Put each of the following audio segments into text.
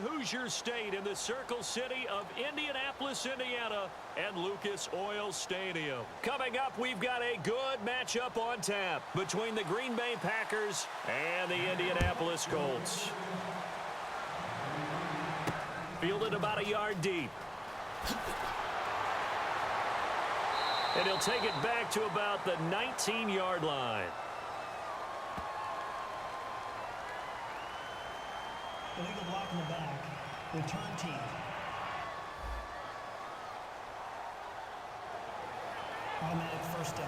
Hoosier State in the Circle City of Indianapolis, Indiana, and Lucas Oil Stadium. Coming up, we've got a good matchup on tap between the Green Bay Packers and the Indianapolis Colts. Fielded about a yard deep. And he'll take it back to about the 19-yard line. Illegal block in the back. Return team. Automatic first down.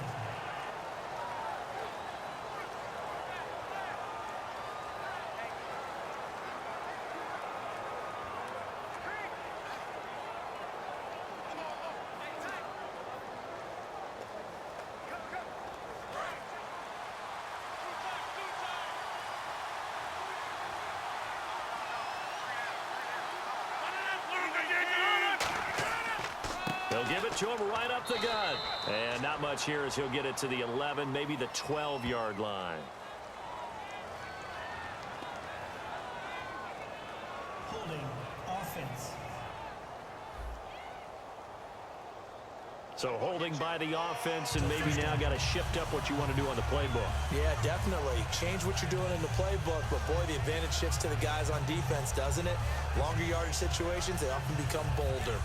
They'll give it to him right up the gut. And not much here as he'll get it to the 11, maybe the 12-yard line. Holding offense. So holding by the offense, and maybe now got to shift up what you want to do on the playbook. Yeah, definitely. Change what you're doing in the playbook, but boy, the advantage shifts to the guys on defense, doesn't it? Longer yardage situations, they often become bolder.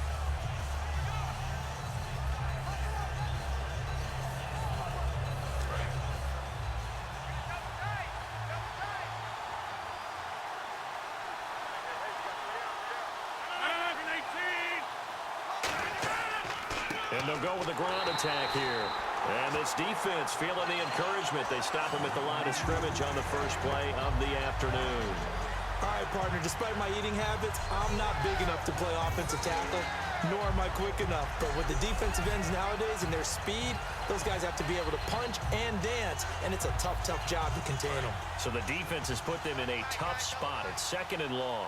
And they'll go with the ground attack here. And this defense feeling the encouragement. They stop him at the line of scrimmage on the first play of the afternoon. All right, partner, despite my eating habits, I'm not big enough to play offensive tackle, nor am I quick enough. But with the defensive ends nowadays and their speed, those guys have to be able to punch and dance, and it's a tough, tough job to contain them. So the defense has put them in a tough spot. It's 2nd and long.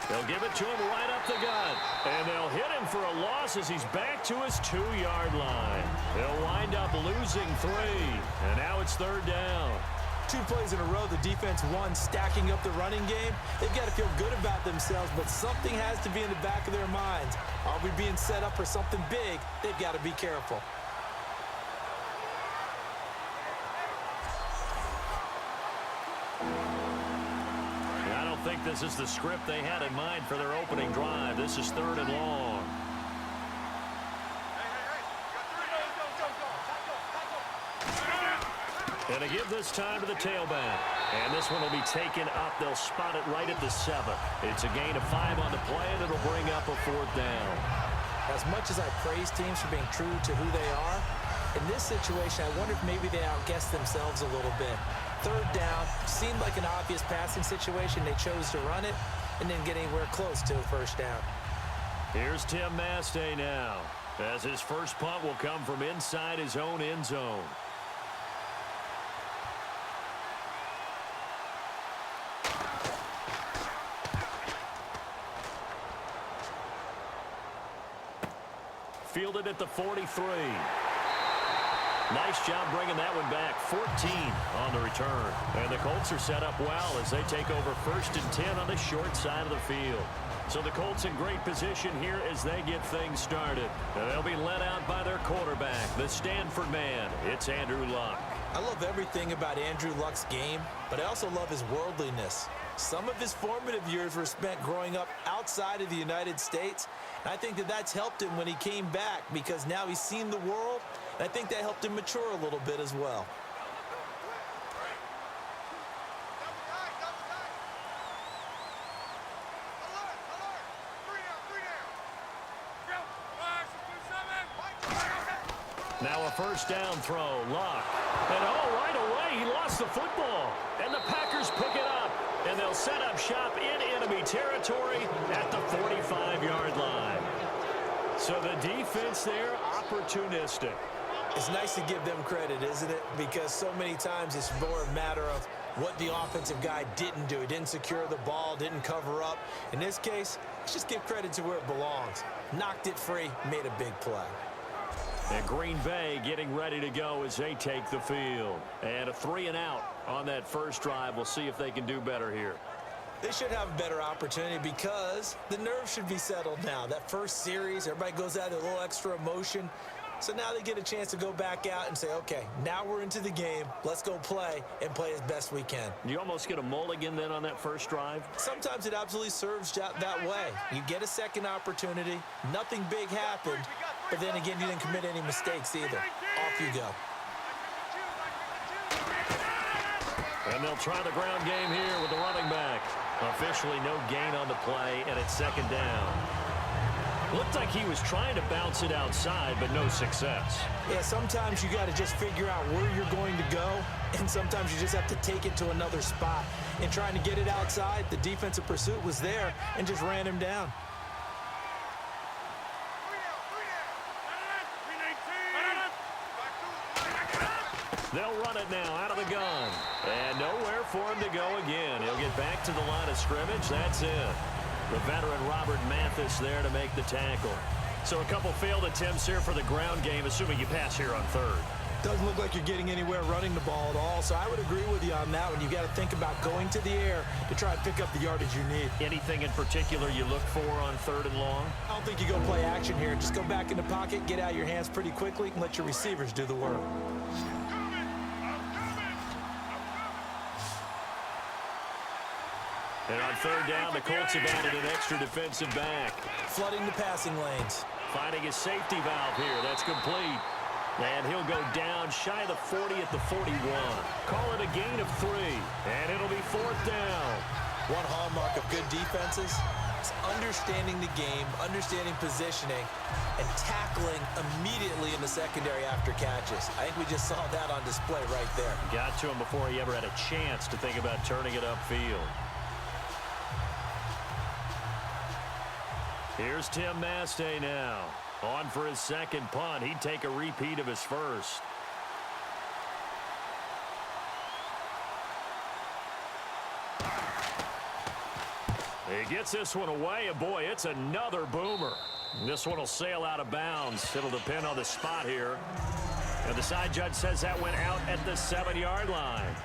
They'll give it to him right up the gut. And they'll hit him for a loss as he's back to his 2-yard line. They'll wind up losing 3. And now it's 3rd down. 2 plays in a row, the defense won, stacking up the running game. They've got to feel good about themselves, but something has to be in the back of their minds. Are we being set up for something big? They've got to be careful. I think this is the script they had in mind for their opening drive. This is 3rd and long. And they give this time to the tailback. And this one will be taken up. They'll spot it right at the 7. It's a gain of 5 on the play, and it'll bring up a 4th down. As much as I praise teams for being true to who they are, in this situation, I wonder if maybe they outguessed themselves a little bit. 3rd down, seemed like an obvious passing situation. They chose to run it and didn't get anywhere close to a 1st down. Here's Tim Mastay now, as his first punt will come from inside his own end zone. Fielded at the 43. Nice job bringing that one back. 14 on the return. And the Colts are set up well as they take over 1st and 10 on the short side of the field. So the Colts in great position here as they get things started. And they'll be led out by their quarterback, the Stanford man. It's Andrew Luck. I love everything about Andrew Luck's game, but I also love his worldliness. Some of his formative years were spent growing up outside of the United States. And I think that that's helped him when he came back because now he's seen the world. And I think that helped him mature a little bit as well. Now a 1st down throw. Luck. And right away he lost the football. And the Packers pick it up. And they'll set up shop in enemy territory at the 45-yard line. So the defense there, opportunistic. It's nice to give them credit, isn't it? Because so many times it's more a matter of what the offensive guy didn't do. He didn't secure the ball, didn't cover up. In this case, let's just give credit to where it belongs. Knocked it free, made a big play. And Green Bay getting ready to go as they take the field. And a 3-and-out on that first drive. We'll see if they can do better here. They should have a better opportunity because the nerves should be settled now. That first series, everybody goes out with a little extra emotion. So now they get a chance to go back out and say, okay, now we're into the game. Let's go play and play as best we can. You almost get a mulligan then on that first drive? Sometimes it absolutely serves that way. You get a second opportunity. Nothing big happened. But then again, you didn't commit any mistakes either. Off you go. And they'll try the ground game here with the running back. Officially no gain on the play, and it's second down. Looked like he was trying to bounce it outside, but no success. Yeah, sometimes you got to just figure out where you're going to go, and sometimes you just have to take it to another spot. And trying to get it outside, the defensive pursuit was there and just ran him down. They'll run it now out of the gun. And nowhere for him to go again. He'll get back to the line of scrimmage. That's it. The veteran Robert Mathis there to make the tackle. So a couple failed attempts here for the ground game, assuming you pass here on third. Doesn't look like you're getting anywhere running the ball at all, so I would agree with you on that one. You've got to think about going to the air to try and pick up the yardage you need. Anything in particular you look for on third and long? I don't think you go play action here. Just go back in the pocket, get out of your hands pretty quickly, and let your receivers do the work. And on third down, the Colts have added an extra defensive back. Flooding the passing lanes. Finding his safety valve here. That's complete. And he'll go down shy of the 40 at the 41. Call it a gain of 3. And it'll be fourth down. One hallmark of good defenses is understanding the game, understanding positioning, and tackling immediately in the secondary after catches. I think we just saw that on display right there. Got to him before he ever had a chance to think about turning it upfield. Here's Tim Mastay now. On for his second punt. He'd take a repeat of his first. He gets this one away, and boy, it's another boomer. This one will sail out of bounds. It'll depend on the spot here. And the side judge says that went out at the 7-yard line.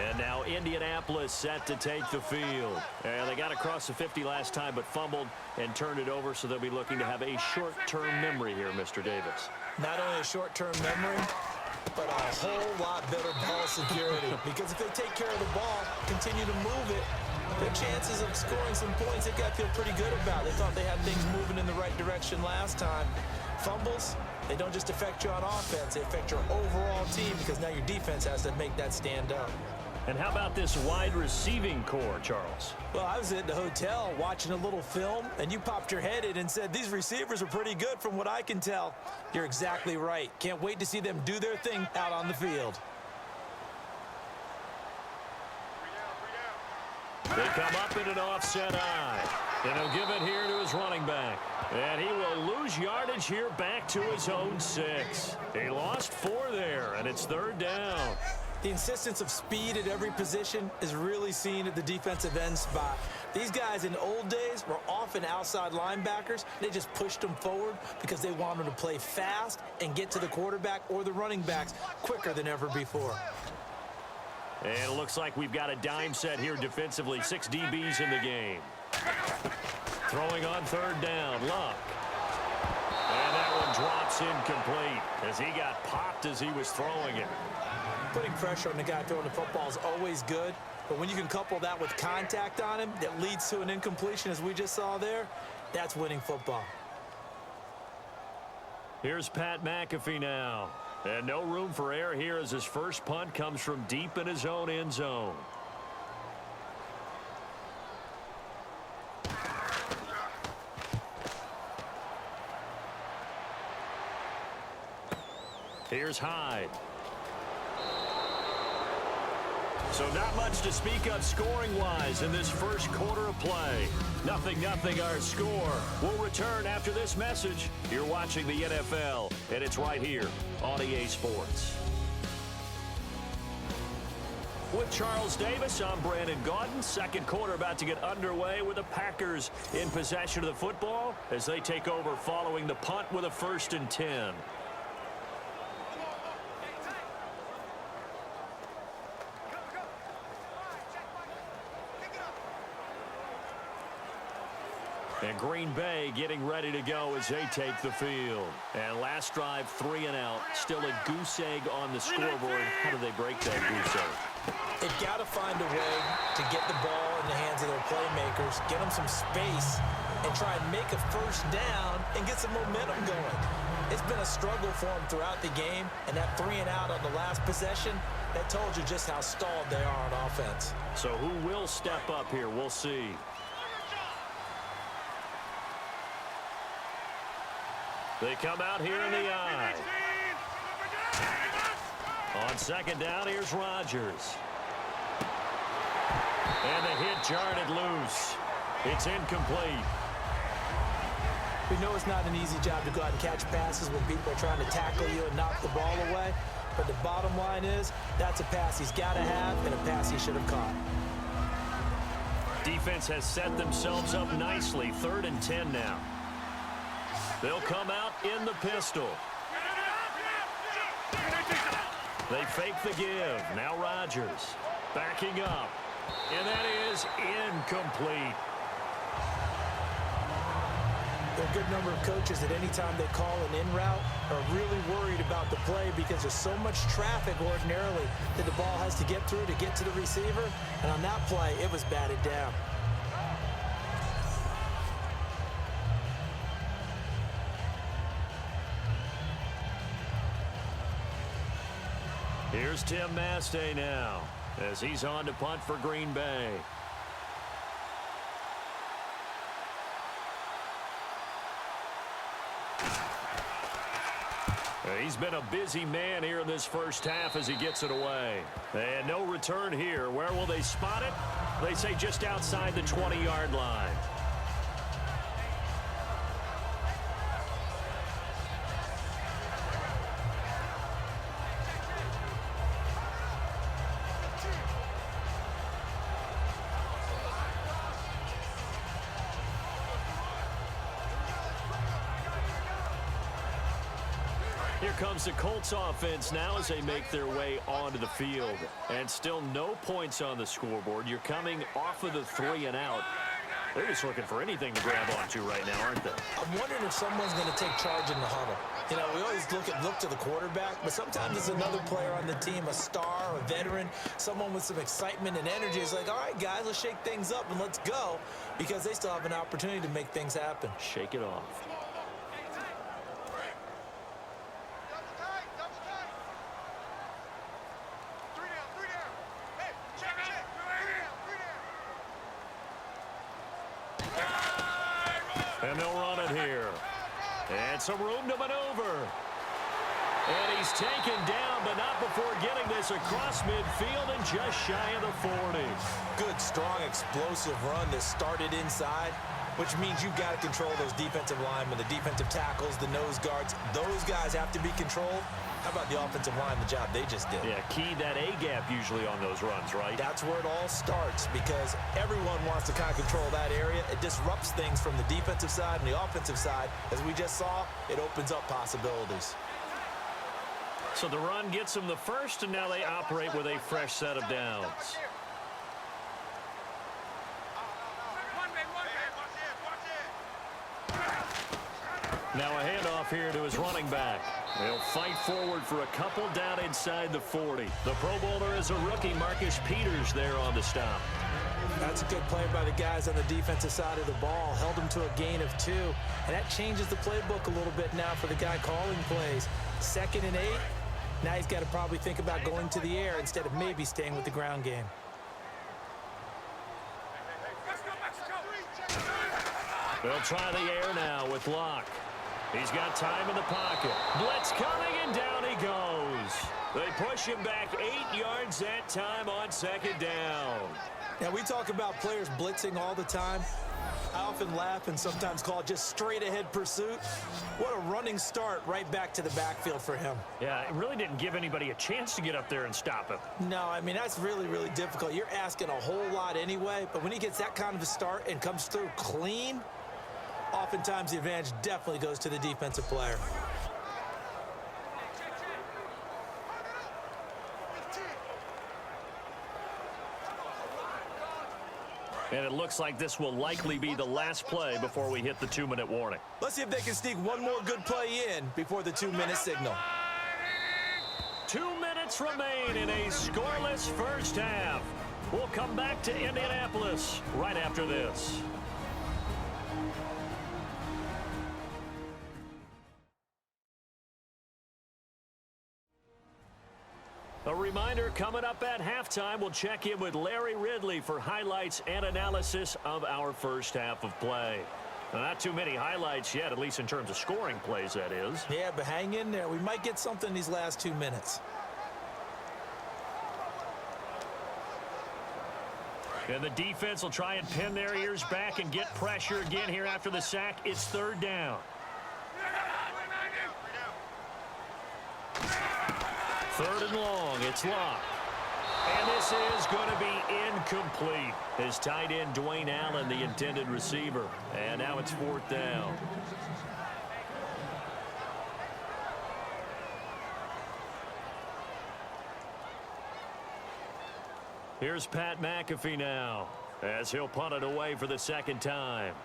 And now Indianapolis set to take the field. And they got across the 50 last time but fumbled and turned it over, so they'll be looking to have a short-term memory here, Mr. Davis. Not only a short-term memory, but a whole lot better ball security. Because if they take care of the ball, continue to move it, their chances of scoring some points, they've got to feel pretty good about. They thought they had things moving in the right direction last time. Fumbles, they don't just affect you on offense, they affect your overall team because now your defense has to make that stand up. And how about this wide receiving core, Charles? Well, I was at the hotel watching a little film, and you popped your head in and said, these receivers are pretty good from what I can tell. You're exactly right. Can't wait to see them do their thing out on the field. They come up in an offset eye. And he'll give it here to his running back. And he will lose yardage here back to his own 6. He lost 4 there, and it's third down. The insistence of speed at every position is really seen at the defensive end spot. These guys in the old days were often outside linebackers. They just pushed them forward because they wanted to play fast and get to the quarterback or the running backs quicker than ever before. And it looks like we've got a dime set here defensively. 6 DBs in the game. Throwing on third down, Luck. And that one drops incomplete as he got popped as he was throwing it. Putting pressure on the guy throwing the football is always good, but when you can couple that with contact on him that leads to an incompletion as we just saw there, that's winning football. Here's Pat McAfee now. And no room for error here as his first punt comes from deep in his own end zone. Here's Hyde. So not much to speak of scoring-wise in this first quarter of play. 0-0 our score. We'll return after this message. You're watching the NFL, and it's right here on EA Sports. With Charles Davis, I'm Brandon Gaudin. Second quarter about to get underway with the Packers in possession of the football as they take over following the punt with a 1st and 10. And Green Bay getting ready to go as they take the field. And last drive, 3 and out. Still a goose egg on the scoreboard. How do they break that goose egg? They've got to find a way to get the ball in the hands of their playmakers, get them some space, and try and make a 1st down and get some momentum going. It's been a struggle for them throughout the game, and that 3 and out on the last possession, that told you just how stalled they are on offense. So who will step up here? We'll see. They come out here in the eye. On 2nd down, here's Rodgers. And the hit jarred it loose. It's incomplete. We know it's not an easy job to go out and catch passes when people are trying to tackle you and knock the ball away. But the bottom line is, that's a pass he's got to have and a pass he should have caught. Defense has set themselves up nicely. 3rd and 10 now. They'll come out in the pistol. They fake the give. Now Rodgers backing up. And that is incomplete. There are a good number of coaches that any time they call an in route are really worried about the play because there's so much traffic ordinarily that the ball has to get through to get to the receiver. And on that play, it was batted down. Here's Tim Mastay now as he's on to punt for Green Bay. He's been a busy man here in this first half as he gets it away. And no return here. Where will they spot it? They say just outside the 20-yard line. Here comes the Colts offense now as they make their way onto the field. And still no points on the scoreboard. You're coming off of the 3 and out. They're just looking for anything to grab onto right now, aren't they? I'm wondering if someone's going to take charge in the huddle. You know, we always look to the quarterback, but sometimes it's another player on the team, a star, a veteran, someone with some excitement and energy. It's like, all right, guys, let's shake things up and let's go, because they still have an opportunity to make things happen. Shake it off. And they'll run it here. And some room to maneuver. And he's taken down, but not before getting this across midfield and just shy of the 40. Good, strong, explosive run that started inside, which means you've got to control those defensive linemen, the defensive tackles, the nose guards. Those guys have to be controlled. How about the offensive line, the job they just did? Yeah, key that A-gap usually on those runs, right? That's where it all starts, because everyone wants to kind of control that area. It disrupts things from the defensive side and the offensive side. As we just saw, it opens up possibilities. So the run gets them the first, and now they operate with a fresh set of downs. Now a handoff here to his running back. They'll fight forward for a couple down inside the 40. The Pro Bowler is a rookie, Marcus Peters, there on the stop. That's a good play by the guys on the defensive side of the ball. Held him to a gain of 2. And that changes the playbook a little bit now for the guy calling plays. 2nd and 8. Now he's got to probably think about going to the air instead of maybe staying with the ground game. They'll try the air now with Locke. He's got time in the pocket. Blitz coming, and down he goes. They push him back 8 yards that time on second down. Now, we talk about players blitzing all the time. I often laugh and sometimes call it just straight-ahead pursuit. What a running start right back to the backfield for him. Yeah, it really didn't give anybody a chance to get up there and stop him. No, I mean, that's really, really difficult. You're asking a whole lot anyway, but when he gets that kind of a start and comes through clean, oftentimes the advantage definitely goes to the defensive player. And it looks like this will likely be the last play before we hit the 2-minute warning. Let's see if they can sneak one more good play in before the 2-minute signal. 2 minutes remain in a scoreless first half. We'll come back to Indianapolis right after this. A reminder, coming up at halftime, we'll check in with Larry Ridley for highlights and analysis of our first half of play. Now, not too many highlights yet, at least in terms of scoring plays, that is. Yeah, but hang in there. We might get something these last 2 minutes. And the defense will try and pin their ears back and get pressure again here after the sack. It's third down. Third and long, it's locked. And this is going to be incomplete. His tight end, Dwayne Allen, the intended receiver. And now it's fourth down. Here's Pat McAfee now, as he'll punt it away for the second time.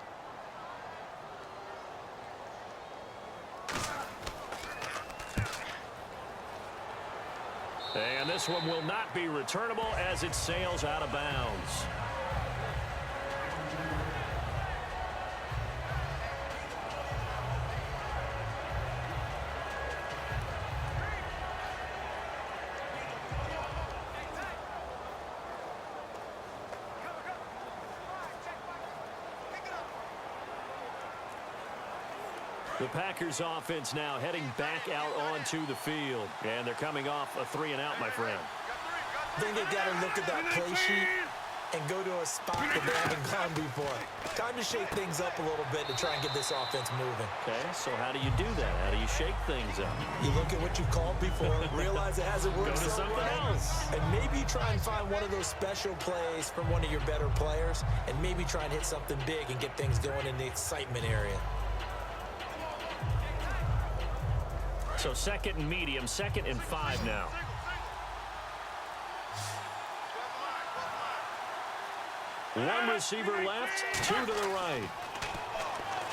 And this one will not be returnable as it sails out of bounds. The Packers offense now heading back out onto the field. And they're coming off a 3-and-out, my friend. I think they've got to look at that play sheet and go to a spot that they haven't gone before. Time to shake things up a little bit to try and get this offense moving. Okay, so how do you do that? How do you shake things up? You look at what you called before, realize it hasn't worked Go to something else. and maybe try and find one of those special plays from one of your better players, and maybe try and hit something big and get things going in the excitement area. So second and medium, 2nd and 5 now. One receiver left, 2 to the right.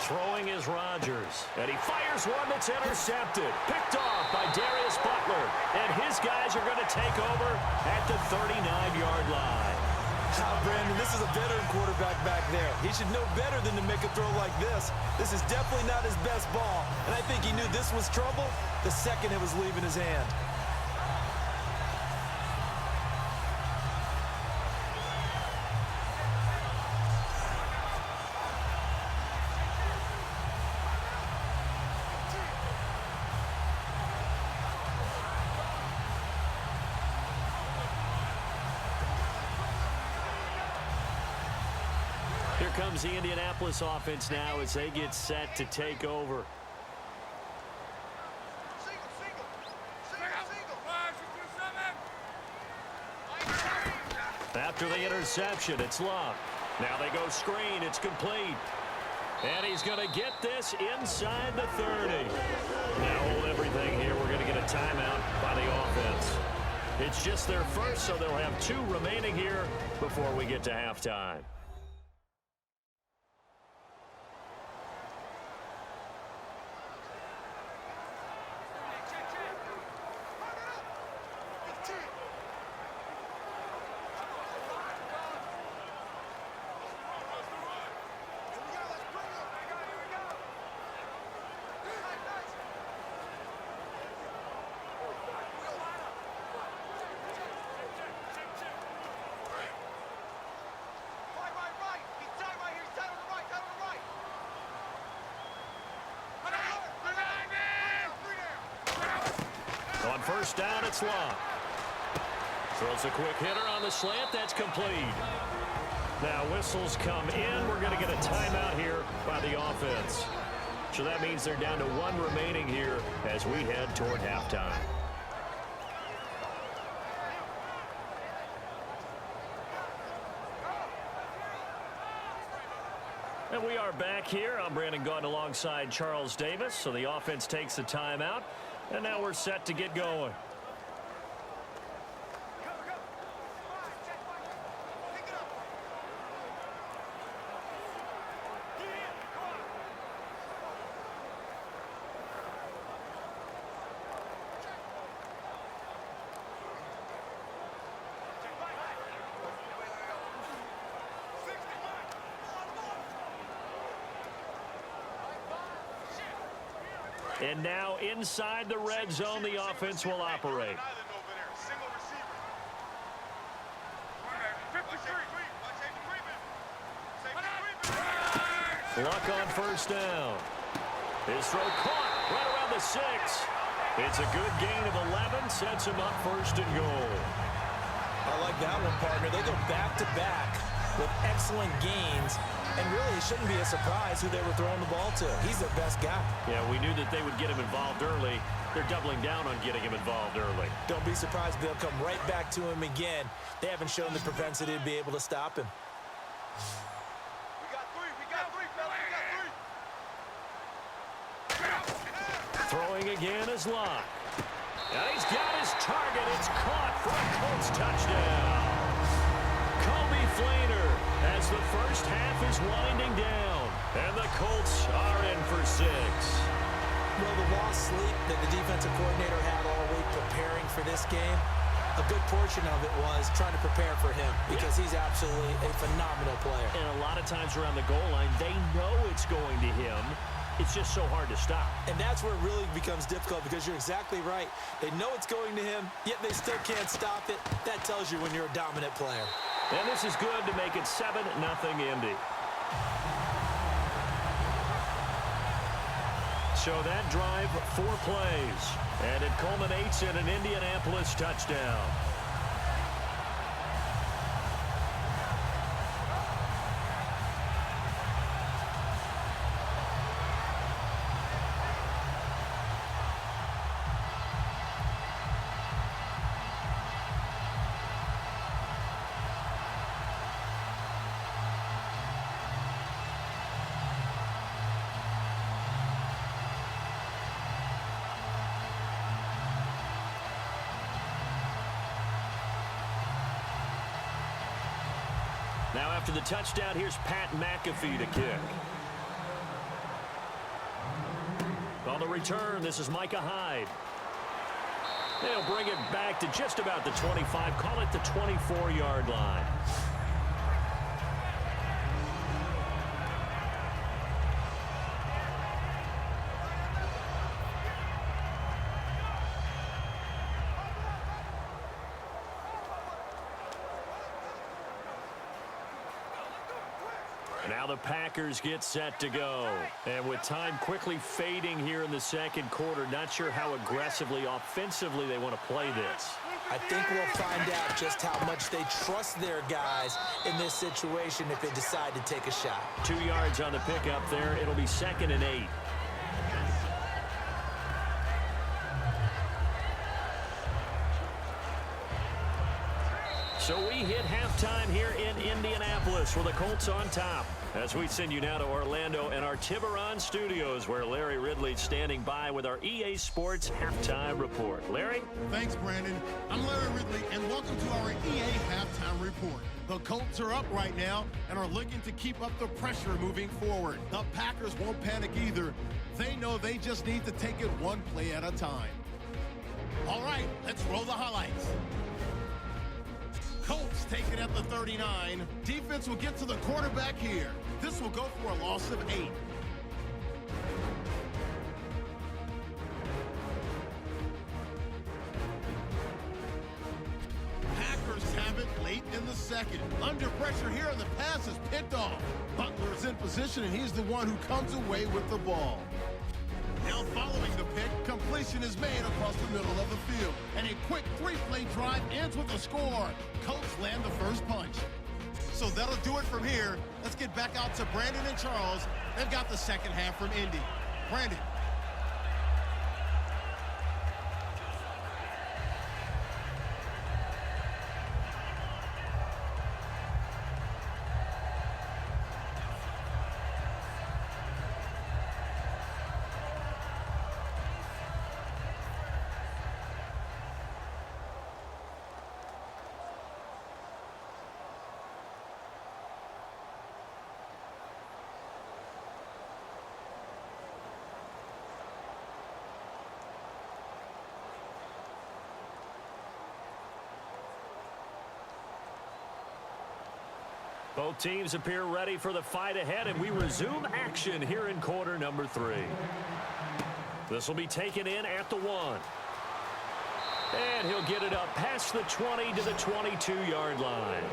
Throwing is Rodgers, and he fires one that's intercepted. Picked off by Darius Butler, and his guys are going to take over at the 39-yard line. Brandon, this is a veteran quarterback back there. He should know better than to make a throw like this. This is definitely not his best ball, and I think he knew this was trouble the second it was leaving his hand. Here comes the Indianapolis offense now as they get set to take over. After the interception, it's Luck. Now they go screen. It's complete. And he's going to get this inside the 30. Now hold everything here. We're going to get a timeout by the offense. It's just their first, so they'll have 2 remaining here before we get to halftime. On first down, it's Locke. Throws a quick hitter on the slant. That's complete. Now whistles come in. We're going to get a timeout here by the offense. So that means they're down to one remaining here as we head toward halftime. And we are back here. I'm Brandon Gaudin alongside Charles Davis. So the offense takes the timeout. And now we're set to get going. And now inside the red zone, the offense will operate. Luck on first down. His throw caught right around the 6. It's a good gain of 11, sets him up first and goal. I like that one, partner. They go back-to-back with excellent gains. And really, it shouldn't be a surprise who they were throwing the ball to. He's their best guy. Yeah, we knew that they would get him involved early. They're doubling down on getting him involved early. Don't be surprised they'll come right back to him again. They haven't shown the propensity to be able to stop him. We got three, fella, we got three. Throwing again is Locke. And he's got his target. It's caught for a Colts touchdown. Kobe Flainer as the first half is winding down. And the Colts are in for 6. Well, the lost sleep that the defensive coordinator had all week preparing for this game, a good portion of it was trying to prepare for him because he's absolutely a phenomenal player. And a lot of times around the goal line, they know it's going to him. It's just so hard to stop. And that's where it really becomes difficult because you're exactly right. They know it's going to him, yet they still can't stop it. That tells you when you're a dominant player. And this is good to make it 7-0 Indy. So that drive, 4 plays. And it culminates in an Indianapolis touchdown. Now after the touchdown, here's Pat McAfee to kick. On the return, this is Micah Hyde. They'll bring it back to just about the 25, call it the 24-yard line. Now the Packers get set to go. And with time quickly fading here in the second quarter, not sure how aggressively, offensively they want to play this. I think we'll find out just how much they trust their guys in this situation if they decide to take a shot. 2 yards on the pickup there. It'll be 2nd and 8. So we hit halftime here in Indianapolis with the Colts on top. As we send you now to Orlando and our Tiburon studios where Larry Ridley's standing by with our EA Sports Halftime Report. Larry? Thanks, Brandon. I'm Larry Ridley, and welcome to our EA Halftime Report. The Colts are up right now and are looking to keep up the pressure moving forward. The Packers won't panic either. They know they just need to take it one play at a time. All right, let's roll the highlights. Colts take it at the 39. Defense will get to the quarterback here. This will go for a loss of 8. Packers have it late in the second. Under pressure here, and the pass is picked off. Butler's in position, and he's the one who comes away with the ball. Now following the pick, complete. completion is made across the middle of the field. And a quick three-play drive ends with a score. Colts land the first punch. So that'll do it from here. Let's get back out to Brandon and Charles. They've got the second half from Indy. Brandon. Both teams appear ready for the fight ahead, and we resume action here in quarter number 3. This will be taken in at the 1. And he'll get it up past the 20 to the 22-yard line.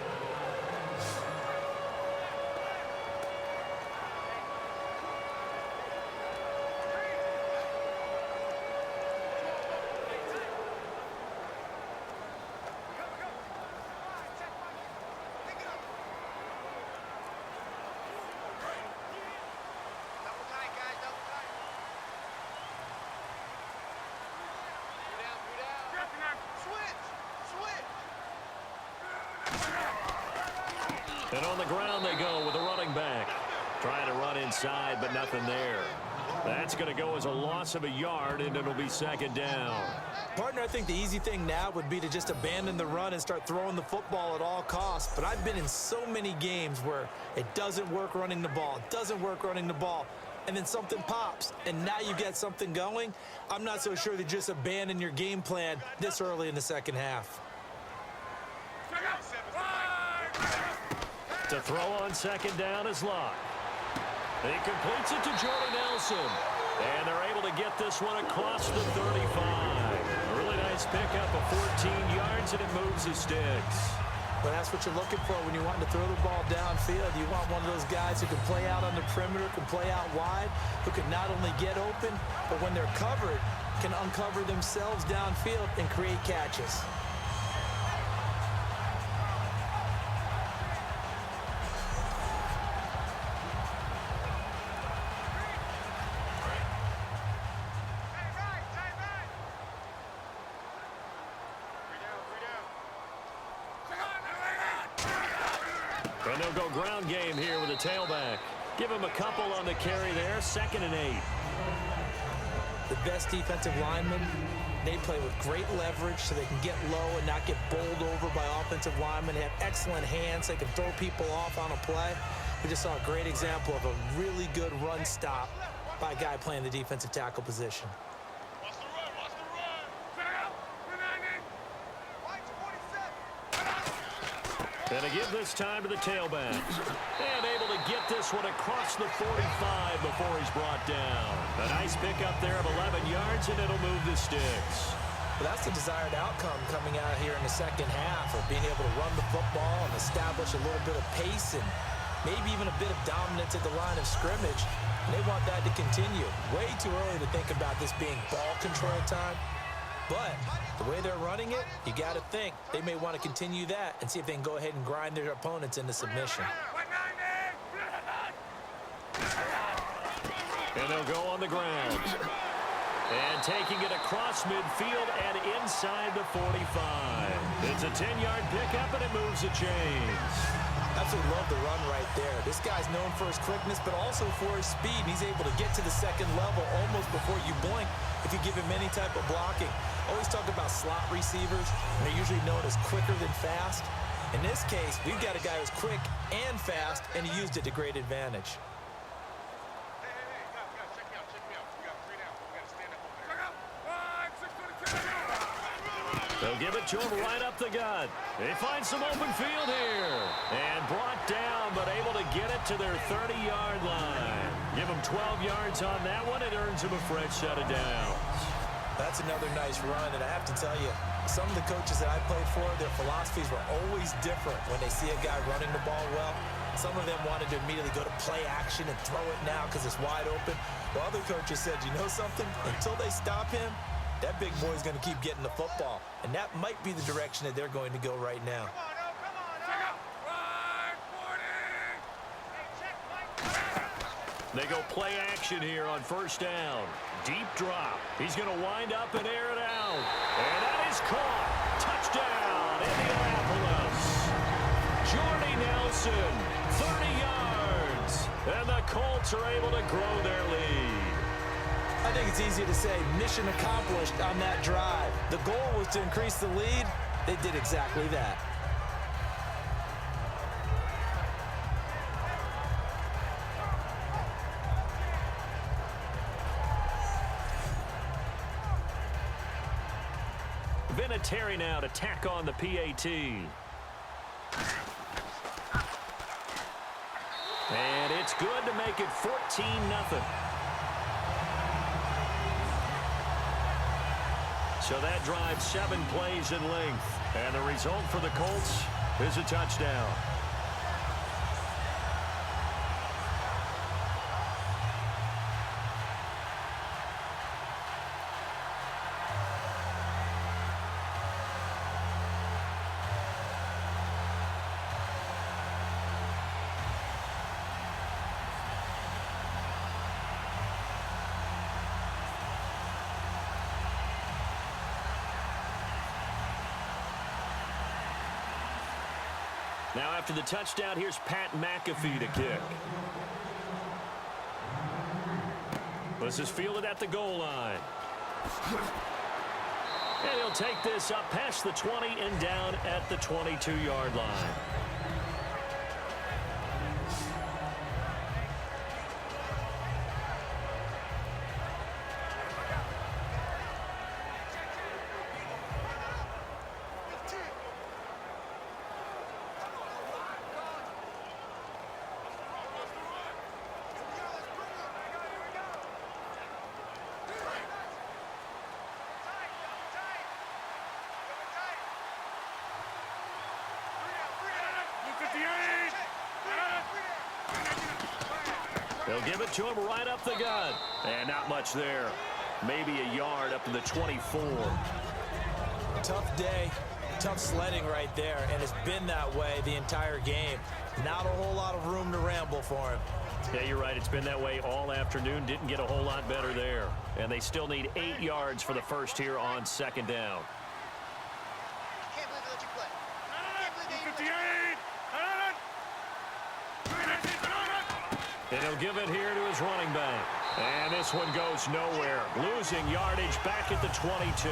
And on the ground they go with a running back. Trying to run inside, but nothing there. That's going to go as a loss of a yard, and it'll be second down. Partner, I think the easy thing now would be to just abandon the run and start throwing the football at all costs. But I've been in so many games where it doesn't work running the ball. It doesn't work running the ball. And then something pops, and now you get something going. I'm not so sure to just abandon your game plan this early in the second half. To throw on second down is Locke. He completes it to Jordy Nelson. And they're able to get this one across the 35. A really nice pickup of 14 yards, and it moves the sticks. But that's what you're looking for when you want to throw the ball downfield. You want one of those guys who can play out on the perimeter, can play out wide, who can not only get open, but when they're covered, can uncover themselves downfield and create catches. And they'll go ground game here with a tailback. Give him a couple on the carry there. 2nd and 8. The best defensive linemen, they play with great leverage so they can get low and not get bowled over by offensive linemen. They have excellent hands. They can throw people off on a play. We just saw a great example of a really good run stop by a guy playing the defensive tackle position. And to give this time to the tailback. And able to get this one across the 45 before he's brought down. A nice pickup there of 11 yards, and it'll move the sticks. But that's the desired outcome coming out here in the second half, of being able to run the football and establish a little bit of pace and maybe even a bit of dominance at the line of scrimmage. And they want that to continue. Way too early to think about this being ball control time. But the way they're running it, you got to think they may want to continue that and see if they can go ahead and grind their opponents into submission. And they'll go on the ground. And taking it across midfield and inside the 45. It's a 10-yard pickup, and it moves the chains. Absolutely love the run right there. This guy's known for his quickness, but also for his speed. And he's able to get to the second level almost before you blink if you give him any type of blocking. Always talk about slot receivers, and they're usually known as quicker than fast. In this case, we've got a guy who's quick and fast, and he used it to great advantage. They'll give it to him right up the gut. They find some open field here. And brought down, but able to get it to their 30-yard line. Give him 12 yards on that one. It earns him a fresh set of downs. That's another nice run, and I have to tell you, some of the coaches that I played for, their philosophies were always different when they see a guy running the ball well. Some of them wanted to immediately go to play action and throw it now because it's wide open. While other coaches said, you know something? Until they stop him, that big boy's going to keep getting the football. And that might be the direction that they're going to go right now. They go play action here on first down. Deep drop. He's going to wind up and air it out. And that is caught. Touchdown, Indianapolis. Jordy Nelson, 30 yards. And the Colts are able to grow their lead. I think it's easy to say mission accomplished on that drive. The goal was to increase the lead. They did exactly that. Vinatieri now to tack on the PAT. And it's good to make it 14-0. So that drives 7 plays in length. And the result for the Colts is a touchdown. Now after the touchdown, here's Pat McAfee to kick. This is fielded at the goal line. And he'll take this up past the 20 and down at the 22-yard line. They'll give it to him right up the gut. And not much there. Maybe a yard up to the 24. Tough day, tough sledding right there, and it's been that way the entire game. Not a whole lot of room to ramble for him. Yeah, you're right. It's been that way all afternoon. Didn't get a whole lot better there. And they still need 8 yards for the first here on second down. Can't believe they let you play. Can't believe they let you play. And he'll give it here to his running back. And this one goes nowhere. Losing yardage back at the 22.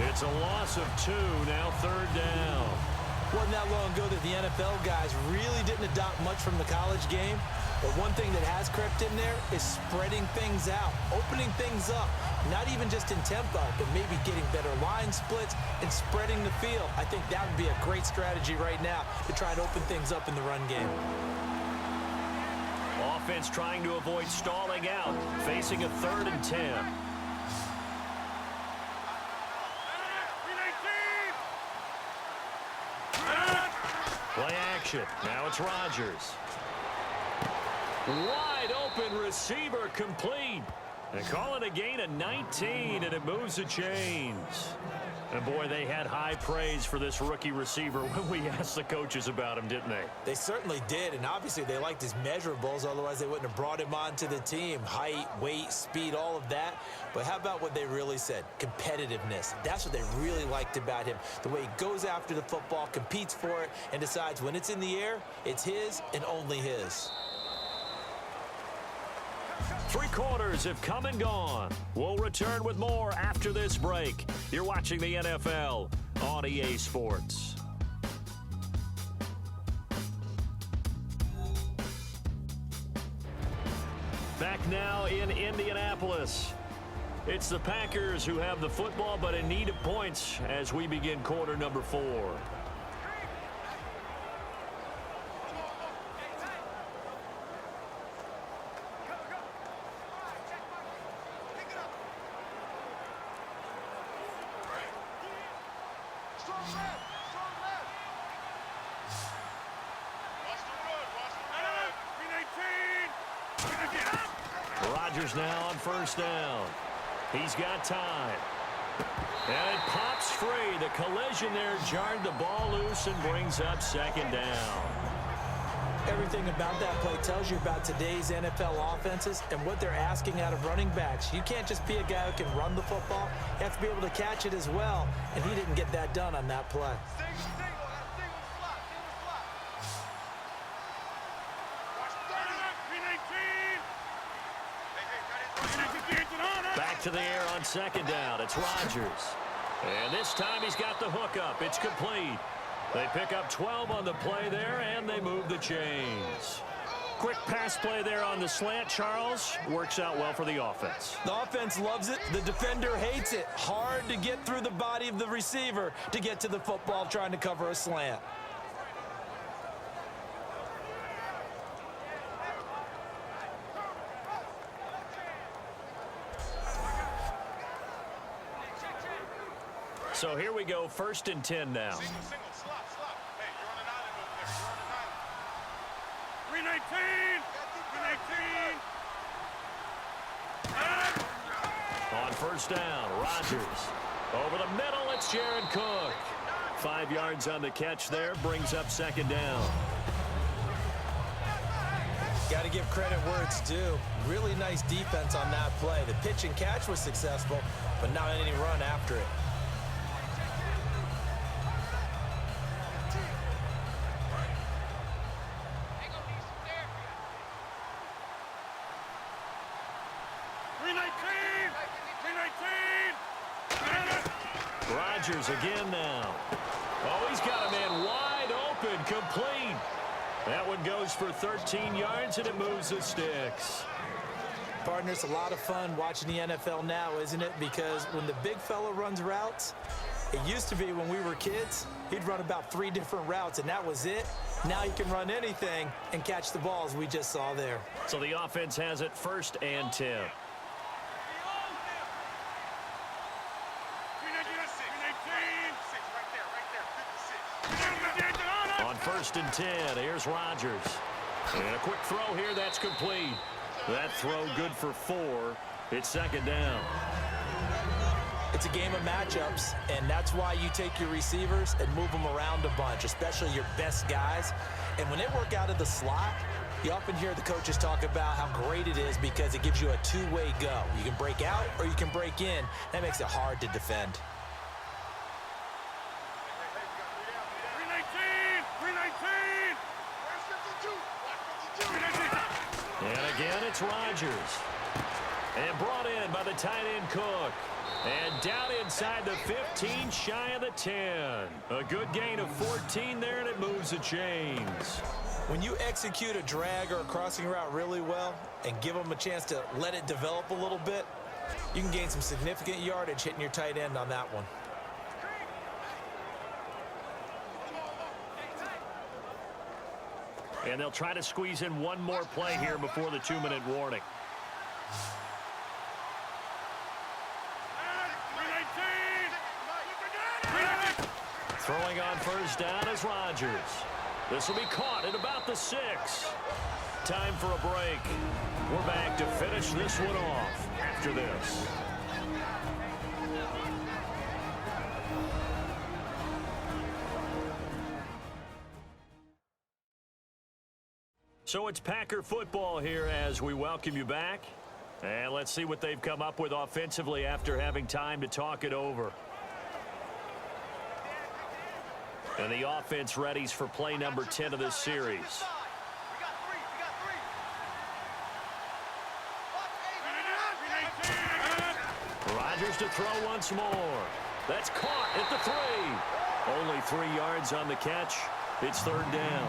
It's a loss of 2, now third down. Wasn't that long ago that the NFL guys really didn't adopt much from the college game. But one thing that has crept in there is spreading things out, opening things up. Not even just in tempo, but maybe getting better line splits and spreading the field. I think that would be a great strategy right now to try and open things up in the run game. Offense trying to avoid stalling out, facing a 3rd and 10. Play action. Now it's Rodgers. Wide open receiver complete. And call it a gain of 19, and it moves the chains. And boy, they had high praise for this rookie receiver when we asked the coaches about him, didn't they? They certainly did, and obviously they liked his measurables, otherwise they wouldn't have brought him onto the team. Height, weight, speed, all of that. But how about what they really said? Competitiveness. That's what they really liked about him. The way he goes after the football, competes for it, and decides when it's in the air, it's his and only his. 3 quarters have come and gone. We'll return with more after this break. You're watching the NFL on EA Sports. Back now in Indianapolis. It's the Packers who have the football, but in need of points as we begin quarter number 4. Rodgers now on first down. He's got time. And it pops free. The collision there jarred the ball loose and brings up second down. Everything about that play tells you about today's NFL offenses and what they're asking out of running backs. You can't just be a guy who can run the football. You have to be able to catch it as well, and he didn't get that done on that play. Back to the air on second down. It's Rodgers. And this time he's got the hook up. It's complete. They pick up 12 on the play there, and they move the chains. Quick pass play there on the slant, Charles. Works out well for the offense. The offense loves it. The defender hates it. Hard to get through the body of the receiver to get to the football trying to cover a slant. So here we go, 1st and 10 now. Single, slop. Hey, you're on an island over there. You're on an island. 319. On first down, Rodgers. Over the middle, it's Jared Cook. 5 yards on the catch there, brings up second down. Got to give credit where it's due. Really nice defense on that play. The pitch and catch was successful, but not any run after it. Rodgers again now. Oh, he's got a man wide open, complete. That one goes for 13 yards, and it moves the sticks. Partner, it's a lot of fun watching the NFL now, isn't it? Because when the big fella runs routes, it used to be when we were kids, he'd run about 3 different routes, and that was it. Now he can run anything and catch the balls we just saw there. So the offense has it 1st and 10. On 1st and 10, here's Rodgers. And a quick throw here, that's complete. That throw good for 4. It's second down. It's a game of matchups, and that's why you take your receivers and move them around a bunch, especially your best guys. And when they work out of the slot, you often hear the coaches talk about how great it is because it gives you a two-way go. You can break out or you can break in. That makes it hard to defend. And again, it's Rodgers. And brought in by the tight end Cook. And down inside the 15, shy of the 10. A good gain of 14 there, and it moves the chains. When you execute a drag or a crossing route really well and give them a chance to let it develop a little bit, you can gain some significant yardage hitting your tight end on that one. And they'll try to squeeze in one more play here before the 2-minute warning. Throwing on first down is Rodgers. This will be caught at about the 6. Time for a break. We're back to finish this one off after this. So it's Packer football here as we welcome you back. And let's see what they've come up with offensively after having time to talk it over. And the offense readies for play number 10 of this series. Rodgers to throw once more. That's caught at the 3. Only 3 yards on the catch. It's third down.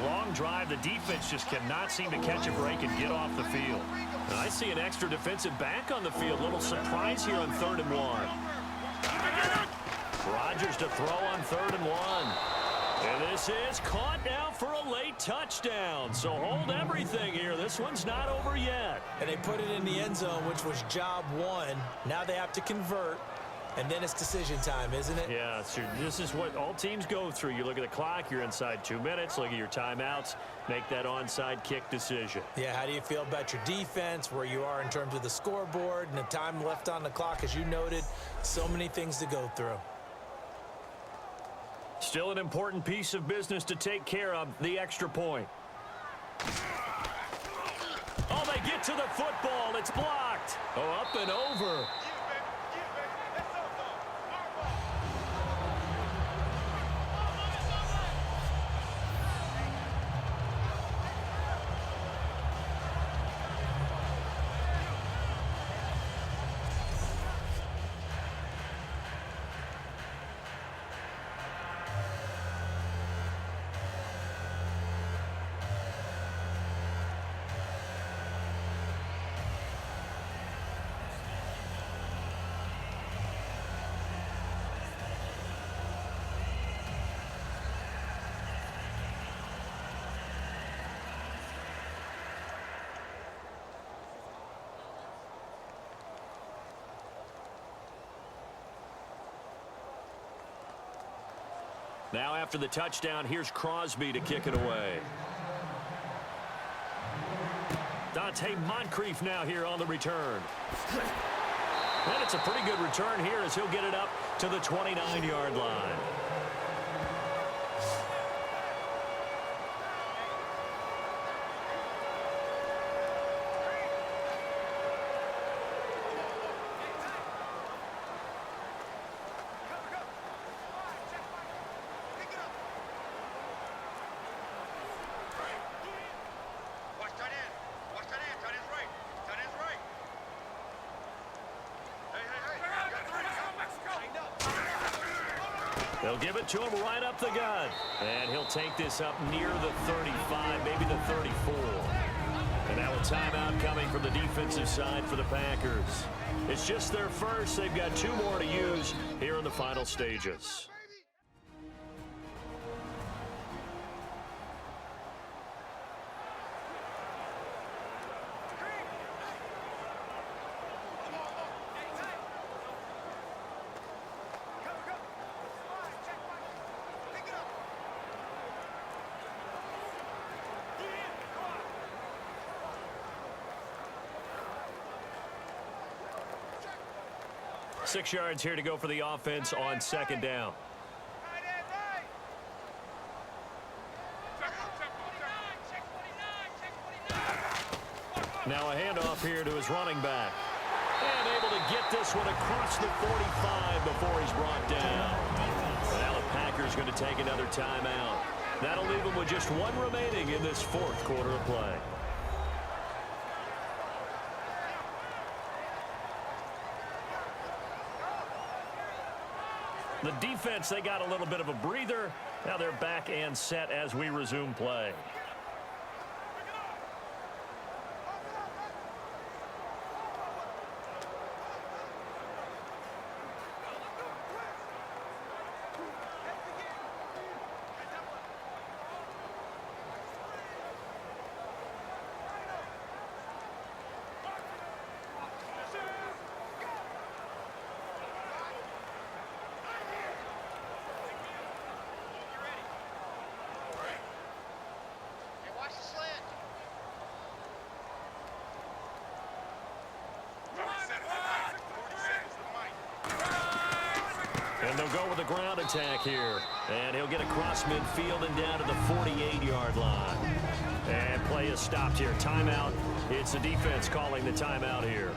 Long drive. The defense just cannot seem to catch a break and get off the field. And I see an extra defensive back on the field. Little surprise here on 3rd and 1. Rodgers to throw on 3rd and 1. And this is caught now for a late touchdown. So hold everything here. This one's not over yet. And they put it in the end zone, which was job 1. Now they have to convert. And then it's decision time, isn't it? Yeah, so this is what all teams go through. You look at the clock, you're inside 2 minutes, look at your timeouts, make that onside kick decision. Yeah, how do you feel about your defense, where you are in terms of the scoreboard, and the time left on the clock, as you noted? So many things to go through. Still an important piece of business to take care of, the extra point. Oh, they get to the football. It's blocked. Oh, up and over. Now after the touchdown, here's Crosby to kick it away. Dante Moncrief now here on the return. And it's a pretty good return here as he'll get it up to the 29-yard line. They'll give it to him right up the gut. And he'll take this up near the 35, maybe the 34. And now a timeout coming from the defensive side for the Packers. It's just their first. They've got 2 more to use here in the final stages. Six yards here to go for the offense on 2nd down. Now a handoff here to his running back. And able to get this one across the 45 before he's brought down. Now the Packers going to take another timeout. That'll leave them with just 1 remaining in this 4th quarter of play. The defense, they got a little bit of a breather. Now they're back and set as we resume play. And they'll go with a ground attack here. And he'll get across midfield and down to the 48-yard line. And play is stopped here. Timeout. It's the defense calling the timeout here.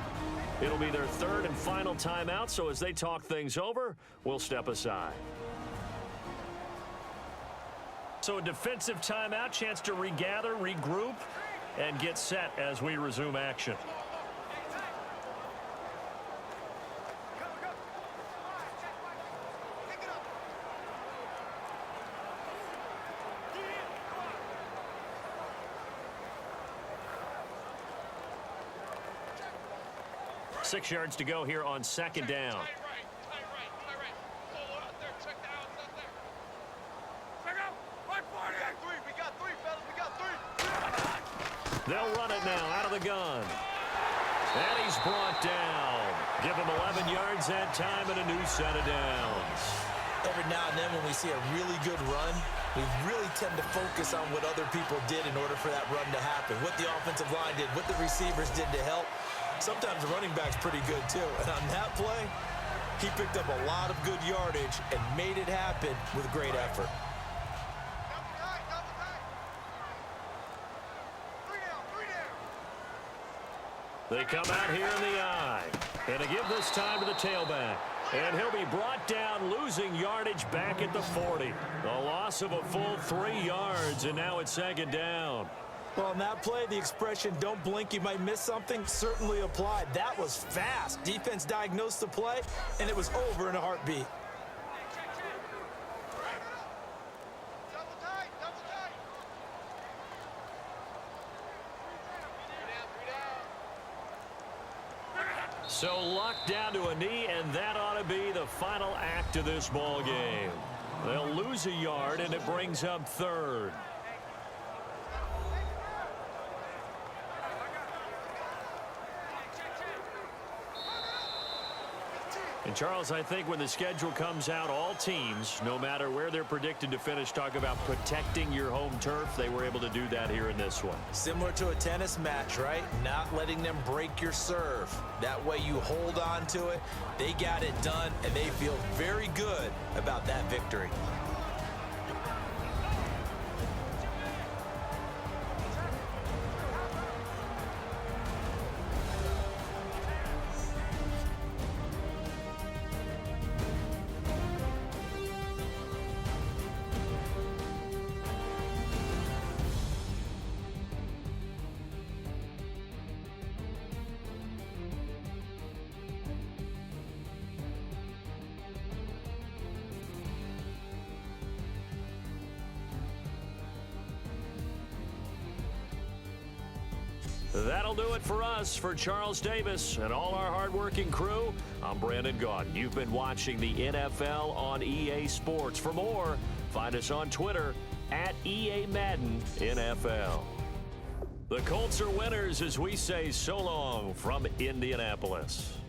It'll be their 3rd and final timeout, so as they talk things over, we'll step aside. So a defensive timeout, chance to regather, regroup, and get set as we resume action. Six yards to go here on 2nd down. They'll run it now out of the gun. And he's brought down. Give him 11 yards that time and a new set of downs. Every now and then when we see a really good run, we really tend to focus on what other people did in order for that run to happen, what the offensive line did, what the receivers did to help. Sometimes the running back's pretty good too. And on that play, he picked up a lot of good yardage and made it happen with great effort. They come out here in the eye. And they give this time to the tailback. And he'll be brought down, losing yardage back at the 40. A loss of a full 3 yards, and now it's second down. Well, on that play, the expression, don't blink, you might miss something, certainly applied. That was fast. Defense diagnosed the play, and it was over in a heartbeat. So Luck down to a knee, and that ought to be the final act of this ball game. They'll lose a yard, and it brings up third. And, Charles, I think when the schedule comes out, all teams, no matter where they're predicted to finish, talk about protecting your home turf. They were able to do that here in this one. Similar to a tennis match, right? Not letting them break your serve. That way you hold on to it. They got it done, and they feel very good about that victory. That'll do it for us. For Charles Davis and all our hardworking crew, I'm Brandon Gaudin. You've been watching the NFL on EA Sports. For more, find us on Twitter at EA Madden NFL. The Colts are winners as we say so long from Indianapolis.